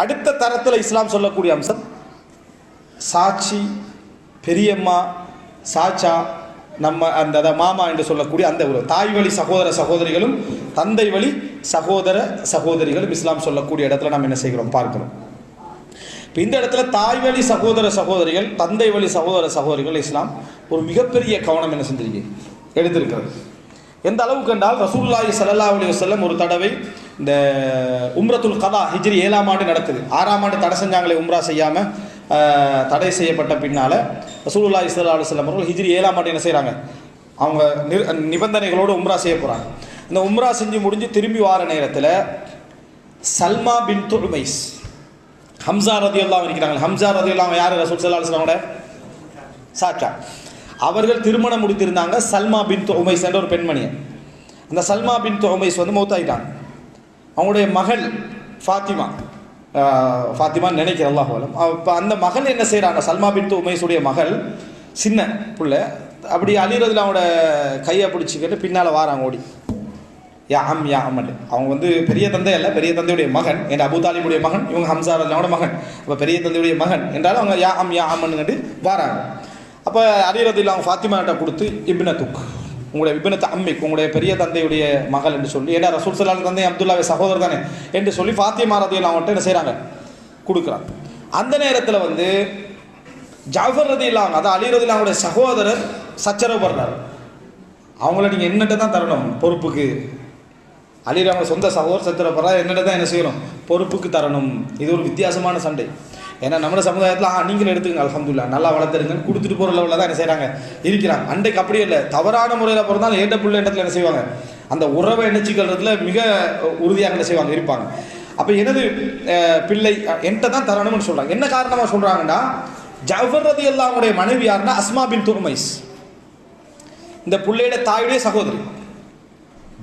அடுத்த தரத்தில் இஸ்லாம் சொல்லக்கூடிய அம்சம் சாட்சி, பெரியம்மா, சாச்சா, நம்ம அந்த மாமா என்று சொல்லக்கூடிய அந்த ஒரு தாய் வழி சகோதர சகோதரிகளும் தந்தை வழி சகோதர சகோதரிகளும் இஸ்லாம் சொல்லக்கூடிய இடத்துல நாம் என்ன செய்கிறோம் பார்க்கிறோம். இப்போ இந்த இடத்துல தாய் வழி சகோதர சகோதரிகள், தந்தை வழி சகோதர சகோதரிகள் இஸ்லாம் ஒரு மிகப்பெரிய கவனம் என்ன செஞ்சிருக்கு, எடுத்திருக்கிறது. எந்த அளவுக்கு என்றால் ரசூலுல்லாஹி ஸல்லல்லாஹு அலைஹி வஸல்லம் ஒரு தடவை இந்த உம்ரத்துல் கதா ஹிஜ்ரி 7ஆம் ஆண்டு நடக்குது. 6ஆம் ஆண்டு தடை செஞ்சாங்களே, உம்ரா செய்யாமல் தடை செய்யப்பட்ட பின்னால் ரசூலுல்லாஹி ஸல்லல்லாஹு அலைஹி வஸல்லம் அவர்கள் ஹிஜ்ரி 7ஆம் ஆண்டு என்ன செய்கிறாங்க, அவங்க நிபந்தனைகளோடு உம்ரா செய்ய போகிறாங்க. இந்த உம்ரா செஞ்சு முடிஞ்சு திரும்பி வார நேரத்தில் சல்மா பின்த் உமைஸ், ஹம்சா ரதியல்லாஹு இருக்கிறாங்க. ஹம்சா ரதியல்லாஹு யார், ரசூல் ஸல்லல்லாஹு அலைஹி வஸல்லமோட சாச்சா. அவர்கள் திருமணம் முடித்திருந்தாங்க சல்மா பின்த் உமைஸ் என்ற ஒரு பெண்மணியை. அந்த சல்மா பின்த் உமைஸ் வந்து மௌத்தாயிட்டாங்க. அவங்களுடைய மகள் ஃபாத்திமான்னு நினைக்கிற அல்லாஹ் அலம். இப்போ அந்த மகள் என்ன செய்கிறாங்க, சல்மா பின்த் உமைஸுடைய மகள், சின்ன பிள்ளை, அப்படி அலிரதில் அவனோட கையை பிடிச்சிக்கிட்டு பின்னால் வாராங்க ஓடி. யா அம்மன், அவங்க வந்து பெரிய தந்தை அல்ல, பெரிய தந்தையுடைய மகன் என்ற அபு தாலிபுடைய மகன், இவங்க ஹம்சா ரலியல்லாஹு மகன். அப்போ பெரிய தந்தையுடைய மகன் என்றாலும் அவங்க யா அம்மன்னுட்டு வாராங்க. அப்போ அலிரதில் அவங்க ஃபாத்திமாட்ட கொடுத்து இப்னத்துக், உங்களுடைய இப்னத் அம்மிக், உங்களுடைய பெரிய தந்தையுடைய மகள் என்று சொல்லி, ஏன்னா ரசூல் ஸல்லல்லாஹு அலைஹி தந்தை அப்துல்லாஹ் சகோதரர் தானே என்று சொல்லி ஃபாத்திமா ரதியல்லாஹு அவங்கள்ட்ட என்ன செய்கிறாங்க, கொடுக்குறாங்க. அந்த நேரத்தில் வந்து ஜாஃபர் ரதியல்லாஹு, அதான் அலி ரதியல்லாஹு அவங்களுடைய சகோதரர் சச்சரவு படுறாரு. அவங்கள நீங்கள் என்னட்ட தான் தரணும் பொறுப்புக்கு. அலிராம சொந்த சகோதரர் சச்சரப்படுறா, என்னட்ட தான் என்ன செய்யணும், பொறுப்புக்கு தரணும். இது ஒரு வித்தியாசமான சண்டை. ஏன்னா நம்ம சமுதாயத்தில் நீங்களும் எடுத்துக்கங்க, அல்ஹம்துலில்லாஹ் நல்லா வளர்த்துருங்கன்னு கொடுத்துட்டு போகிற லெவலில் தான் என்ன செய்கிறாங்க இருக்கிறாங்க. அன்றைக்கு அப்படியே இல்லை, தவறான முறையில் பிறந்தாலும் ஏட்ட புள்ள இடத்துல என்ன செய்வாங்க, அந்த உறவை எண்ணச்சிக்கிறதுல மிக உறுதியாக என்ன செய்வாங்க, இருப்பாங்க. அப்போ எனது பிள்ளை என்கிட்ட தான் தரணும்னு சொல்கிறாங்க. என்ன காரணமாக சொல்கிறாங்கன்னா, ஜாஃபர் ரலியல்லாஹு அன்ஹுடைய மனைவி யாருன்னா அஸ்மா பின்த் உமைஸ், இந்த பிள்ளையோட தாயுடைய சகோதரி.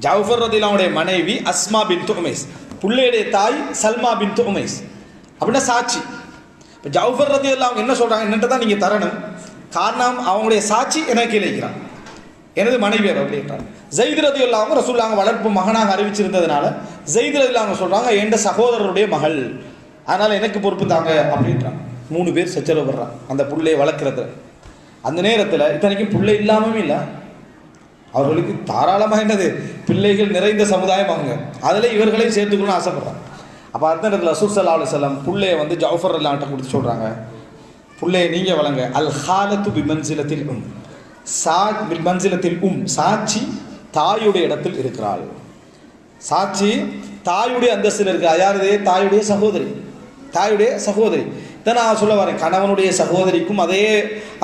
ஜாஃபர் ரலியல்லாஹு அன்ஹுடைய மனைவி அஸ்மா பின்த் உமைஸ், பிள்ளையுடைய தாய் சல்மா பின்த் உமைஸ், அப்படின்னா சாட்சி. இப்போ ஜாஃபர் ரலியல்லாஹு அன்ஹு என்ன சொல்கிறாங்க, என்னட்ட தான் நீங்கள் தரணும், காரணம் அவங்களுடைய சாட்சி எனக்கு இழைக்கிறான், எனது மனைவியர் அப்படின்றாங்க. ஸைத் ரலியல்லாஹு அன்ஹு ரசூலுல்லாஹ் வளர்ப்பு மகனாக அறிவிச்சிருந்ததுனால ஸைத் ரலியல்லாஹு அன்ஹு சொல்கிறாங்க எந்த சகோதரருடைய மகள், அதனால் எனக்கு பொறுப்பு தாங்க அப்படின்றாங்க. 3 பேர் சச்சரவு வர்றாங்க அந்த பிள்ளையை வளர்க்குறது. அந்த நேரத்தில் இத்தனைக்கும் பிள்ளை இல்லாமல் இல்லை, அவர்களுக்கு தாராளமாக என்னது பிள்ளைகள் நிறைந்த சமுதாயம் அவங்க, அதில் இவர்களையும் சேர்த்துக்கணும்னு ஆசைப்படுறாங்க. அப்போ அந்த இடத்துல ரசூல் ஸல்லல்லாஹு அலைஹி வஸல்லம் பிள்ளையை வந்து ஜாஃபர் ரலியல்லாஹு அன்ஹு கொடுத்து சொல்கிறாங்க, பிள்ளையை நீங்கள் வளங்க, அல் ஹாலத்து பிமன்சிலத்தில் பிமன்சிலத்தில் சாட்சி தாயுடைய இடத்தில் இருக்கிறாள். சாட்சி தாயுடைய அந்தஸ்தில் இருக்கிற யாருதே, தாயுடைய சகோதரி, தாயுடைய சகோதரி. இதை நான் சொல்ல வரேன், கணவனுடைய சகோதரிக்கும் அதே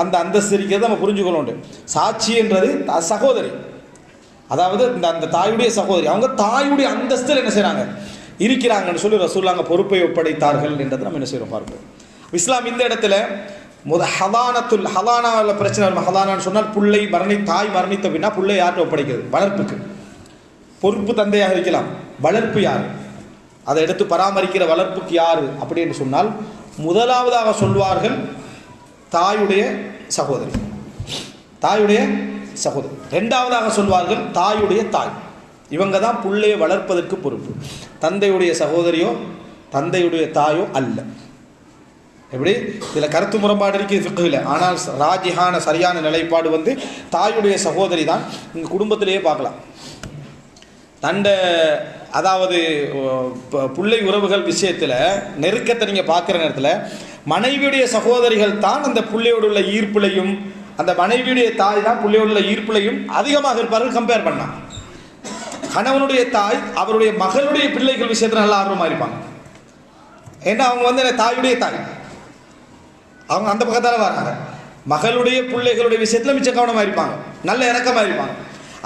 அந்த அந்தஸ்து இருக்கிறத நம்ம புரிஞ்சுக்கணும். சாட்சி என்றது சகோதரி, அதாவது அந்த தாயுடைய சகோதரி, அவங்க தாயுடைய அந்தஸ்தில் என்ன செய்கிறாங்க, இருக்கிறாங்கன்னு சொல்லி ரசூலுல்லாஹ் பொறுப்பை ஒப்படைத்தார்கள் என்றதை நம்ம என்ன செய்கிறோம் பார்ப்போம். இஸ்லாம் இந்த இடத்துல ஹலானாவில் பிரச்சனை வரும். ஹலானான்னு சொன்னால் பிள்ளை தாய் மரணித்த பின்னா பிள்ளை யார்கிட்ட ஒப்படைக்கிறது, வளர்ப்புக்கு. பொறுப்பு தந்தையாக இருக்கலாம், வளர்ப்பு யார், அதை எடுத்து பராமரிக்கிற வளர்ப்புக்கு யார் அப்படின்னு சொன்னால் முதலாவதாக சொல்வார்கள் தாயுடைய சகோதரி, தாயுடைய சகோதரி. 2ஆவதாக சொல்வார்கள் தாயுடைய தாய். இவங்க தான் பிள்ளையை வளர்ப்பதற்கு பொறுப்பு. தந்தையுடைய சகோதரியோ தந்தையுடைய தாயோ அல்ல. எப்படி இதில் கருத்து முரண்பாடு இருக்குது ஃபிக்ஹில், ஆனால் ராஜிஹான சரியான நிலைப்பாடு வந்து தாயுடைய சகோதரி தான். நீங்கள் குடும்பத்திலேயே பார்க்கலாம், அதாவது பிள்ளை உறவுகள் விஷயத்தில் நெருக்கத்தை நீங்கள் பார்க்குற நேரத்தில் மனைவியுடைய சகோதரிகள் தான் அந்த பிள்ளையோடு உள்ள ஈர்ப்புலையும், அந்த மனைவியுடைய தாய் தான் பிள்ளையோடு உள்ள ஈர்ப்புலையும் அதிகமாக இருப்பார்கள் கம்பேர் பண்ணால். கணவனுடைய தாய் அவருடைய மகளுடைய பிள்ளைகள் விஷயத்தில் நல்லா ஆர்வமாக இருப்பாங்க. ஏன்னா அவங்க வந்து தாயுடைய தாய், அவங்க அந்த பக்கத்தால் வராங்க. மகளுடைய பிள்ளைகளுடைய விஷயத்தில் மிச்ச கவனமாக இருப்பாங்க, நல்ல இறக்கமாக இருப்பாங்க.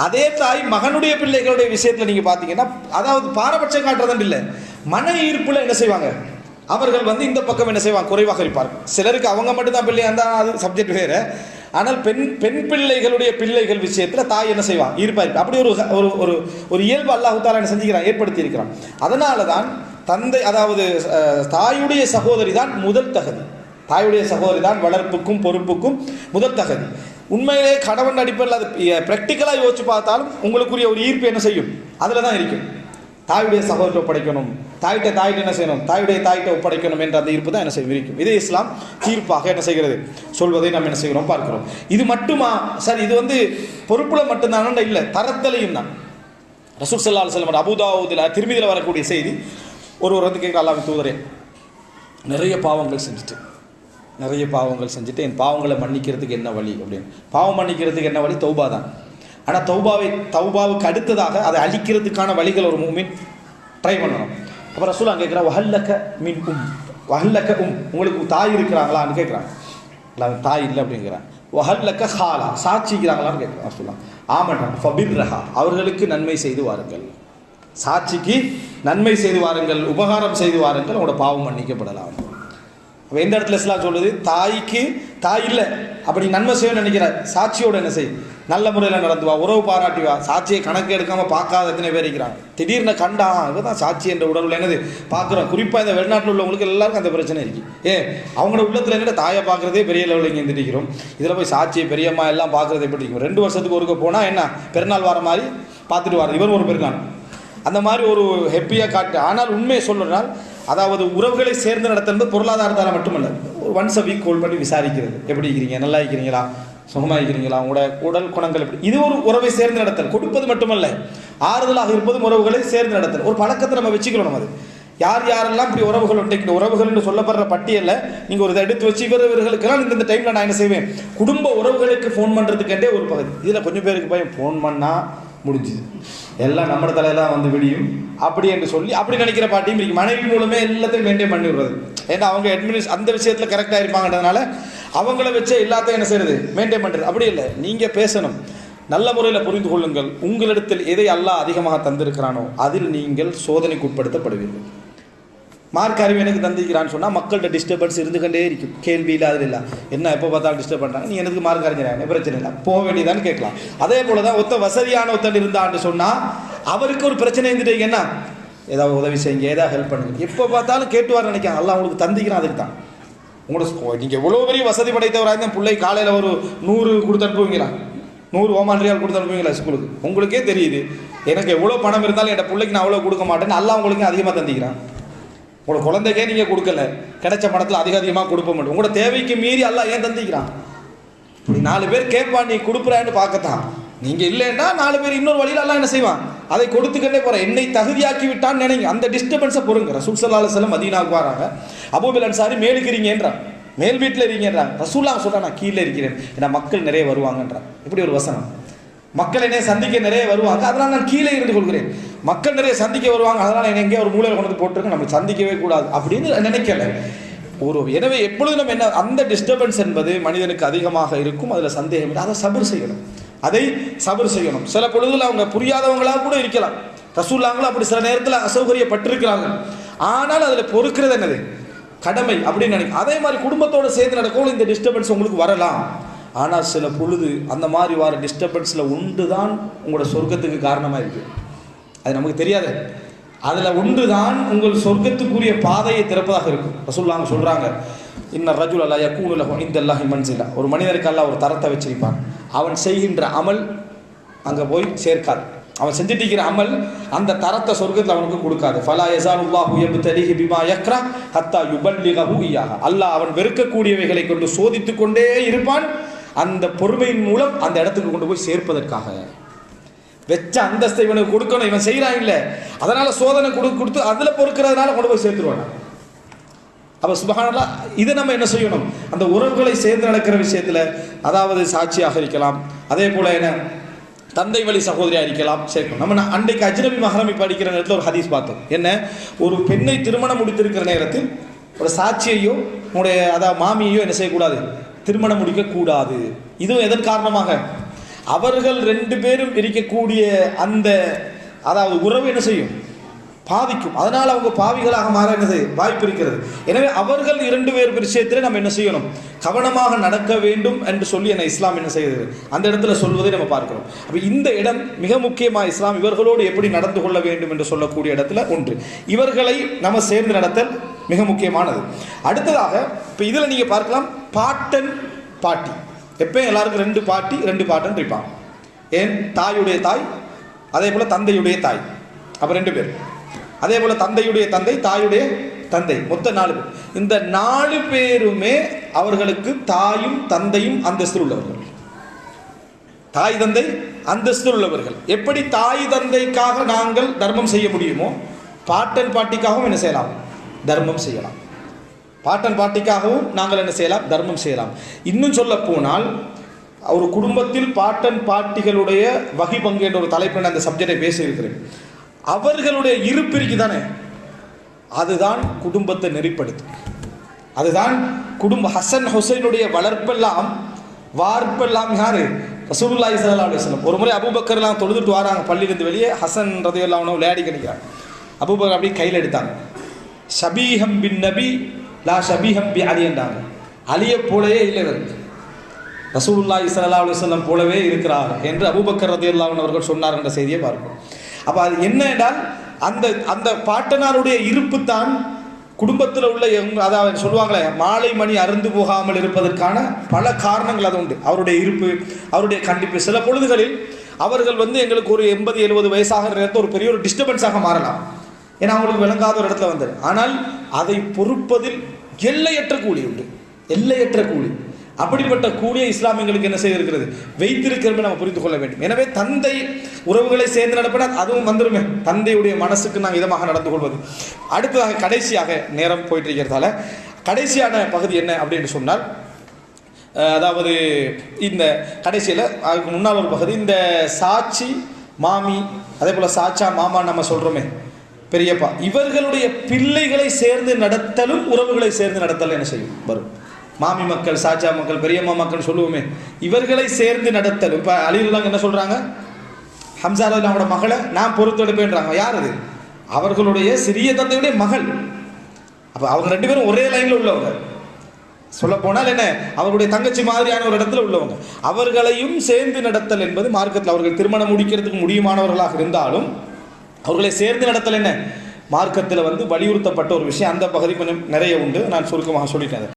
அதே தாய் மகனுடைய பிள்ளைகளுடைய விஷயத்தில் நீங்கள் பார்த்தீங்கன்னா, அதாவது பாரபட்சம் காட்டுறதுன்னு இல்லை, மன ஈர்ப்பில் என்ன செய்வாங்க, அவர்கள் வந்து இந்த பக்கம் என்ன செய்வாங்க, குறைவாக இருப்பார்கள். சிலருக்கு அவங்க மட்டும்தான் பிள்ளையாக இருந்தால் அது சப்ஜெக்ட் வேறு. ஆனால் பெண் பிள்ளைகளுடைய பிள்ளைகள் விஷயத்தில் தாய் என்ன செய்வான், ஈர்ப்பாக. அப்படி ஒரு இயல்பு அல்லாஹ் தஆலா என்ன செஞ்சுக்கிறான், ஏற்படுத்தி இருக்கிறான். அதனால தான் தந்தை, அதாவது தாயுடைய சகோதரி தான் முதல் தகுதி. தாயுடைய சகோதரி தான் வளர்ப்புக்கும் பொறுப்புக்கும் முதல் தகுதி. உண்மையிலே கணவன் அடிப்படையில் அது ப்ராக்டிக்கலாக யோசிச்சு பார்த்தாலும் உங்களுக்குரிய ஒரு ஈர்ப்பு என்ன செய்யும், அதில் தான் இருக்கும். தாயுடைய சகோதரத்தை ஒப்படைக்கணும், தாயிட்ட என்ன செய்யணும், தாயிட்ட ஒப்படைக்கணும் என்ற அந்த இருப்பு தான் என்ன செய்ய விரிக்கும். இதே இஸ்லாம் தீர்ப்பாக என்ன செய்கிறது சொல்வதை நாம் என்ன செய்கிறோம் பார்க்கிறோம். இது மட்டுமா சார், இது பொறுப்புல மட்டும்தான இல்லை, தரத்திலையும் தான். ரசூல் ஸல்லல்லாஹு அலைஹி வஸல்லம் அபூதாவூதில் திருமிதியில் வரக்கூடிய செய்தி, ஒருவர் கேட்குற அல்லாஹ்வின் தூதரே, நிறைய பாவங்கள் செஞ்சுட்டு என் பாவங்களை மன்னிக்கிறதுக்கு என்ன வழி அப்படின்னு. பாவம் மன்னிக்கிறதுக்கு என்ன வழி? தௌபா தான். ஆனால் தௌபாவுக்கு அடுத்ததாக அதை அழிக்கிறதுக்கான வழிகள் ஒரு மூமின் ட்ரை பண்ணணும். அப்போ ரசூலுல்லாஹ் கேட்குறா, வஹல்லக உங்களுக்கு தாய் இருக்கிறாங்களான்னு கேட்குறாங்க. இல்லை தாய் இல்லை அப்படிங்கிறான். வஹல்லக ஹாலா சாட்சிக்கிறாங்களான்னு கேட்குறான் ரசூலுல்லாஹ். ஆமன்றான். ஃபபிர்ரஹா அவர்களுக்கு நன்மை செய்து வாருங்கள், சாட்சிக்கு நன்மை செய்து வாருங்கள், உபகாரம் செய்து வாருங்கள், உங்களோட பாவம் மன்னிக்கப்படலாம். அப்போ எந்த இடத்துல இஸ்லாம் சொல்லுது? தாய் இல்லை அப்படி நன்மை செய்யணும்னு நினைக்கிறார், சாட்சியோடு என்ன செய், நல்ல முறையில் நடந்து வா, உறவு பாராட்டி வா. சாட்சியை கணக்கு எடுக்காமல் பார்க்காத எத்தனை பேர் இருக்கிறாங்க. திடீர்னு கண்டா இதுதான் சாட்சி என்ற உடல் என்னது பார்க்குறோம். குறிப்பாக இந்த வெளிநாட்டில் உள்ளவங்களுக்கு எல்லாருக்கும் அந்த பிரச்சனை இருக்குது. அவங்களோட உள்ளத்தில் என்ன தாயை பார்க்குறதே பெரிய லெவலில் இங்கே இருந்துருக்கிறோம். இதில் போய் சாட்சியை பெரியம்மா எல்லாம் பார்க்குறது எப்படி இருக்கும்? 2 வருஷத்துக்கு ஒருக்க போனால் என்ன பெருநாள் வர மாதிரி பார்த்துட்டு வர இவர் ஒரு பெருநாள் அந்த மாதிரி ஒரு ஹெப்பியாக காட்டு. ஆனால் உண்மையை சொல்லுனால், அதாவது உறவுகளை சேர்ந்து நடத்துறது பொருளாதாரத்தால் மட்டுமல்ல, ஒரு ஒன்ஸ் அ வீக் கால் பண்ணி விசாரிக்கிறது, எப்படி இருக்கிறீங்க, நல்லா இருக்கிறீங்களா, சுகமாக இருக்கிறீங்களா, உங்களோட உடல் குணங்கள் எப்படி, இது ஒரு உறவை சேர்ந்து நடத்தல். கொடுப்பது மட்டுமல்ல, ஆறுதலாக இருப்பதும் உறவுகளை சேர்ந்து நடத்தல். ஒரு பழக்கத்தை நம்ம வச்சுக்கணும். அது யாரெல்லாம் இப்படி உறவுகள் உண்டு, உறவுகள் என்று சொல்லப்படுற பட்டியலில் நீங்கள் ஒரு இதை எடுத்து வச்சு இவர்களுக்கெல்லாம் இந்த டைமில் நான் என்ன செய்வேன், குடும்ப உறவுகளுக்கு ஃபோன் பண்ணுறதுக்கே ஒரு பகுதி. இதில் கொஞ்சம் பேருக்கு பயம், ஃபோன் பண்ணால் முடிஞ்சுது, எல்லாம் நம்ம தலையெல்லாம் விடியும் அப்படி என்று சொல்லி அப்படி நினைக்கிற பாட்டியும் இருக்கு. மனைவி மூலமே எல்லாத்தையும் மெயின்டைன் பண்ணி விடுறது. ஏன்னா அவங்க அந்த விஷயத்தில் கரெக்டாக இருப்பாங்கன்றதுனால அவங்கள வச்சு எல்லாத்தையும் என்ன செய்யறது, மெயின்டைன் பண்ணுறது. அப்படி இல்லை, நீங்கள் பேசணும், நல்ல முறையில் புரிந்து கொள்ளுங்கள். உங்களிடத்தில் எதை அல்லாஹ் அதிகமாக தந்திருக்கிறானோ அதில் நீங்கள் சோதனைக்கு உட்படுத்தப்படுவீர்கள். மார்க் அறிவு எனக்கு தந்திக்கிறான்னு சொன்னால் மக்கள்கிட்ட டிஸ்டர்பன்ஸ் இருந்துகிட்டே இருக்கும். கேள்வியில் அதில் இல்லை, என்ன எப்போ பார்த்தாலும் டிஸ்டர்ப் பண்ணுறாங்க, நீ எனக்கு மார்க் அறிஞராங்க, பிரச்சனை இல்லை, போக வேண்டியதான்னு கேட்கலாம். அதே போல தான் வசதியான ஒருத்தன் இருந்தான்னு சொன்னால் அவருக்கு ஒரு பிரச்சனை இருந்துட்டு என்ன ஏதாவது உதவி செய்யுங்க, ஏதாவது ஹெல்ப் பண்ணுங்க, எப்போ பார்த்தாலும் கேட்டுவார் நினைக்காங்க. அல்லாஹ் உங்களுக்கு தந்திக்கிறான், அதுக்கு தான். உங்களோட நீங்கள் எவ்வளோ பெரிய வசதி படைத்தவராக இருந்தால் பிள்ளை காலையில் ஒரு 100 கொடுத்து அனுப்புவீங்களா, 100 ஓமான் ரியால் கொடுத்து அனுப்புவீங்களா ஸ்கூலுக்கு? உங்களுக்கே தெரியுது எனக்கு எவ்வளோ பணம் இருந்தாலும் என் பிள்ளைக்கு நான் அவ்வளோ கொடுக்க மாட்டேன்னு. அல்லாஹ் உங்களுக்கு அதிகமாக தந்திக்கிறான். உங்களோட குழந்தைக்கே நீங்கள் கொடுக்கல, கிடைச்ச பணத்தில் அதிகமாக கொடுப்ப மாட்டோம். உங்களோட தேவைக்கு மீறி அல்லாஹ் ஏன் தந்திக்கிறான்? 4 பேர் கேட்பான், நீ கொடுக்குறான்னு பார்க்கத்தான். நீங்கள் இல்லைன்னா 4 பேர் இன்னொரு வழியில் அல்லாஹ் என்ன செய்வான், அதை கொடுத்துக்கிட்டே போகிறேன். என்னை தகுதியாக்கி விட்டான்னு நினைங்க. அந்த டிஸ்டர்பன்ஸை பொறுங்க. ரசூல் ஸல்லல்லாஹு அலைஹி வஸல்லம் மதீனாவுக்கு வராங்க. அபூபல் அன்சாரி மேலுக்கிறீங்கன்றான், மேல் வீட்டில் இருக்கீங்கன்றாங்க. ரசூலுல்லாஹ் சொல்கிறான், நான் கீழே இருக்கிறேன், ஏன்னா மக்கள் நிறைய வருவாங்கன்றான். இப்படி ஒரு வசனம், மக்கள் என்னை சந்திக்க நிறைய வருவாங்க, அதனால் நான் கீழே இருந்து கொள்கிறேன். மக்கள் நிறைய சந்திக்க வருவாங்க, அதனால் என்னை எங்கேயோ ஒரு மூலையில் கொண்டு போட்டிருக்கேன், நம்ம சந்திக்கவே கூடாது அப்படின்னு நினைக்கல. எனவே எப்பொழுதும் நம்ம என்ன, அந்த டிஸ்டர்பன்ஸ் என்பது மனிதனுக்கு அதிகமாக இருக்கும், அதில் சந்தேகம் இல்லை. அதை சபர் செய்யணும். சில பொழுதுல அவங்க புரியாதவங்களாக கூட இருக்கலாம். ரசூலுல்லாஹ் அப்படி சில நேரத்தில் அசௌகரியப்பட்டிருக்கிறாங்க. ஆனால் அதில் பொறுக்கிறது என்னது கடமை அப்படின்னு நினைக்கும். அதே மாதிரி குடும்பத்தோடு சேர்ந்து நடக்கும் இந்த டிஸ்டர்பன்ஸ் உங்களுக்கு வரலாம். ஆனால் சில பொழுது அந்த மாதிரி வர டிஸ்டர்பன்ஸில் ஒன்று தான் உங்களோட சொர்க்கத்துக்கு காரணமாக இருக்குது. அது நமக்கு தெரியாது. அதில் ஒன்று தான் உங்கள் சொர்க்கத்துக்குரிய பாதையை திறப்பதாக இருக்கும். ரசூலுல்லாஹ் சொல்கிறாங்க, இன்ன ரஜுல் அல்லா யகூனு லஹு இன்தல்லாஹி மன்சிலா, ஒரு மனிதருக்கு அல்லாஹ் ஒரு தரத்தை வச்சிருப்பான். அவன் செய்கின்ற அமல் அங்கே போய் சேர்க்காது. அவன் செஞ்சுட்டு இருக்கிற அமல் அந்த தரத்தை சொர்க்கத்தில் அவனுக்கு கொடுக்காது. ஃபலா யஸாலுல்லாஹு யப்தலிஹி பிமா யக்ரா ஹத்தா யுபல்லிகஹு இய்யாஹா, அல்லாஹ் அவன் வெறுக்கக்கூடியவைகளை கொண்டு சோதித்து கொண்டே இருப்பான். அந்த பொறுமையின் மூலம் அந்த இடத்துக்கு கொண்டு போய் சேர்ப்பதற்காக வெச்ச அந்தஸ்தை இவனுக்கு கொடுக்கணும். இவன் செய்கிறான் இல்லை, அதனால சோதனை கொடுத்து அதில் பொறுக்கிறதுனால கொண்டு போய் சேர்த்துருவான். அப்போ சுப்ஹானல்லாஹ், இதை நம்ம என்ன செய்யணும், அந்த உறவுகளை சேர்ந்து நடக்கிற விஷயத்தில், அதாவது சாட்சியாக இருக்கலாம், அதே போல என்ன தந்தை வழி சகோதரியாக இருக்கலாம், சேர்க்கணும். நம்ம அன்றைக்கு அஜ்னபி மஹ்ரம் படிக்கிற நேரத்தில் ஒரு ஹதீஸ் பார்த்தோம். என்ன, ஒரு பெண்ணை திருமணம் முடித்திருக்கிற நேரத்தில் ஒரு சாட்சியையோ உங்களுடைய அதாவது மாமியையோ என்ன செய்யக்கூடாது, திருமணம் முடிக்கக்கூடாது. இதுவும் எதன் காரணமாக, அவர்கள் 2 பேரும் இருக்கக்கூடிய அந்த அதாவது உறவு என்ன செய்யும், பாதிக்கும். அதனால் அவங்க பாவிகளாக மாற என்ன செய்ய வாய்ப்பு இருக்கிறது. எனவே அவர்கள் 2 பேர் விஷயத்தில் நம்ம என்ன செய்யணும், கவனமாக நடக்க வேண்டும் என்று சொல்லி என்ன இஸ்லாம் என்ன செய்யுது, அந்த இடத்துல சொல்வதை நம்ம பார்க்கிறோம். அப்போ இந்த இடம் மிக முக்கியமாக இஸ்லாம் இவர்களோடு எப்படி நடந்து கொள்ள வேண்டும் என்று சொல்லக்கூடிய இடத்துல ஒன்று. இவர்களை நம்ம சேர்ந்து நடத்தல் மிக முக்கியமானது. அடுத்ததாக இப்போ இதில் நீங்கள் பார்க்கலாம், பாட்டன் பாட்டி. எப்பயும் எல்லாருக்கும் 2 பாட்டி 2 பாட்டன் இருப்பாங்க. ஏன், தாயுடைய தாய், அதே போல் தந்தையுடைய தாய், அப்போ 2 பேர். அதே போல தந்தையுடைய தந்தை, தாயுடைய தந்தை, மொத்த 4 பேர். இந்த 4 பேருமே அவர்களுக்கு தாயும் தந்தையும் அந்தஸ்தில் உள்ளவர்கள். தாய் தந்தை அந்தஸ்தில் உள்ளவர்கள். எப்படி தாய் தந்தைக்காக நாங்கள் தர்மம் செய்ய முடியுமோ, பாட்டன் பாட்டிக்காகவும் என்ன செய்யலாம்? தர்மம் செய்யலாம். பாட்டன் பாட்டிக்காகவும் நாங்கள் என்ன செய்யலாம்? தர்மம் செய்யலாம். இன்னும் சொல்ல போனால், ஒரு குடும்பத்தில் பாட்டன் பாட்டிகளுடைய வகை பங்கு என்ற ஒரு தலைப்பில் அந்த சப்ஜெக்டை பேசியிருக்கிறேன். அவர்களுடைய இருப்பு இருக்கு தானே, அதுதான் குடும்பத்தை நெறிப்படுத்தும். அதுதான் குடும்ப ஹசன் ஹுசைனுடைய வளர்ப்பெல்லாம் வார்ப்பெல்லாம் யாரு? ரசூலுல்லாஹி ஸல்லல்லாஹு அலைஹி வஸல்லம். ஒரு முறை அபூபக்கர்லாம் தொழுதுட்டு வராங்க பள்ளியிலிருந்து வெளியே. ஹசன் ரலியல்லாஹு அன்ஹு விளையாடி கிடைக்கிறாங்க. அபூபக்கர் அப்படியே கையில் எடுத்தாங்க. ஷபீஹம் பின் நபி லா ஷபீஹம் பி அலி என்றாங்க. அலியை போலவே இல்லை இவருக்கு, ரசூலுல்லாஹி ஸல்லல்லாஹு அலைஹி வஸல்லம் போலவே இருக்கிறார் என்று அபூபக்கர் ரலியல்லாஹு அன்ஹு அவர்கள் சொன்னார் என்ற செய்தியை பார்க்கிறோம். அப்போ அது என்ன என்றால், அந்த அந்த பாட்டனாருடைய இருப்பு தான் குடும்பத்தில் உள்ள அதாவது சொல்லுவாங்களே, மாலை மணி அருந்து போகாமல் இருப்பதற்கான பல காரணங்கள் அது உண்டு. அவருடைய இருப்பு, அவருடைய கண்டிப்பு. சில பொழுதுகளில் அவர்கள் எங்களுக்கு ஒரு 80-70 வயசாக நேரத்தில் ஒரு பெரிய ஒரு டிஸ்டர்பன்ஸாக மாறலாம். ஏன்னா அவங்களுக்கு விளங்காத ஒரு இடத்துல வந்தது. ஆனால் அதை பொறுப்பதில் எல்லையற்ற கூலி உண்டு, எல்லையற்ற கூலி. அப்படிப்பட்ட கூலியை இஸ்லாமியங்களுக்கு என்ன செய்திருக்கிறது? வைத்திருக்கிறது நம்ம புரிந்து கொள்ள வேண்டும். எனவே தந்தை உறவுகளை சேர்ந்து நடப்பினால் அதுவும் வந்துருமே, தந்தையுடைய மனசுக்கு நாங்கள் இதமாக நடந்து கொள்வது. அடுத்ததாக கடைசியாக, நேரம் போயிட்டு இருக்கிறதால கடைசியான பகுதி என்ன அப்படின்னு சொன்னால், அதாவது இந்த கடைசியில் அதுக்கு முன்னால் ஒரு பகுதி, இந்த சாட்சி மாமி, அதே போல் சாச்சா மாமா நம்ம சொல்கிறோமே, பெரியப்பா, இவர்களுடைய பிள்ளைகளை சேர்ந்து நடத்தலும் உறவுகளை சேர்ந்து நடத்தலும் என்ன செய்யும்? வரும். மாமி மக்கள், சாச்சா மக்கள், பெரியம்மா மக்கள் சொல்லுவோமே, இவர்களை சேர்ந்து நடத்தலும். இப்போ அலிலாம் என்ன சொல்கிறாங்க? ஹம்சா அவங்களோட மகளை நான் பொறுத்தெடுப்பேன்றாங்க. யார் அது? அவர்களுடைய சிறிய தந்தையுடைய மகள். அப்போ அவங்க 2 பேரும் ஒரே லைனில் உள்ளவங்க. சொல்ல போனால் என்ன, அவருடைய தங்கச்சி மாதிரியான ஒரு இடத்துல உள்ளவங்க. அவர்களையும் சேர்ந்து நடத்தல் என்பது மார்க்கத்தில், அவர்கள் திருமணம் முடிக்கிறதுக்கு முடியுமானவர்களாக இருந்தாலும் அவர்களை சேர்ந்து நடத்தல் என்ன மார்க்கத்தில் வலியுறுத்தப்பட்ட ஒரு விஷயம். அந்த பகுதி கொஞ்சம் நிறைய உண்டு, நான் சுருக்கமாக சொல்லிட்டேன்.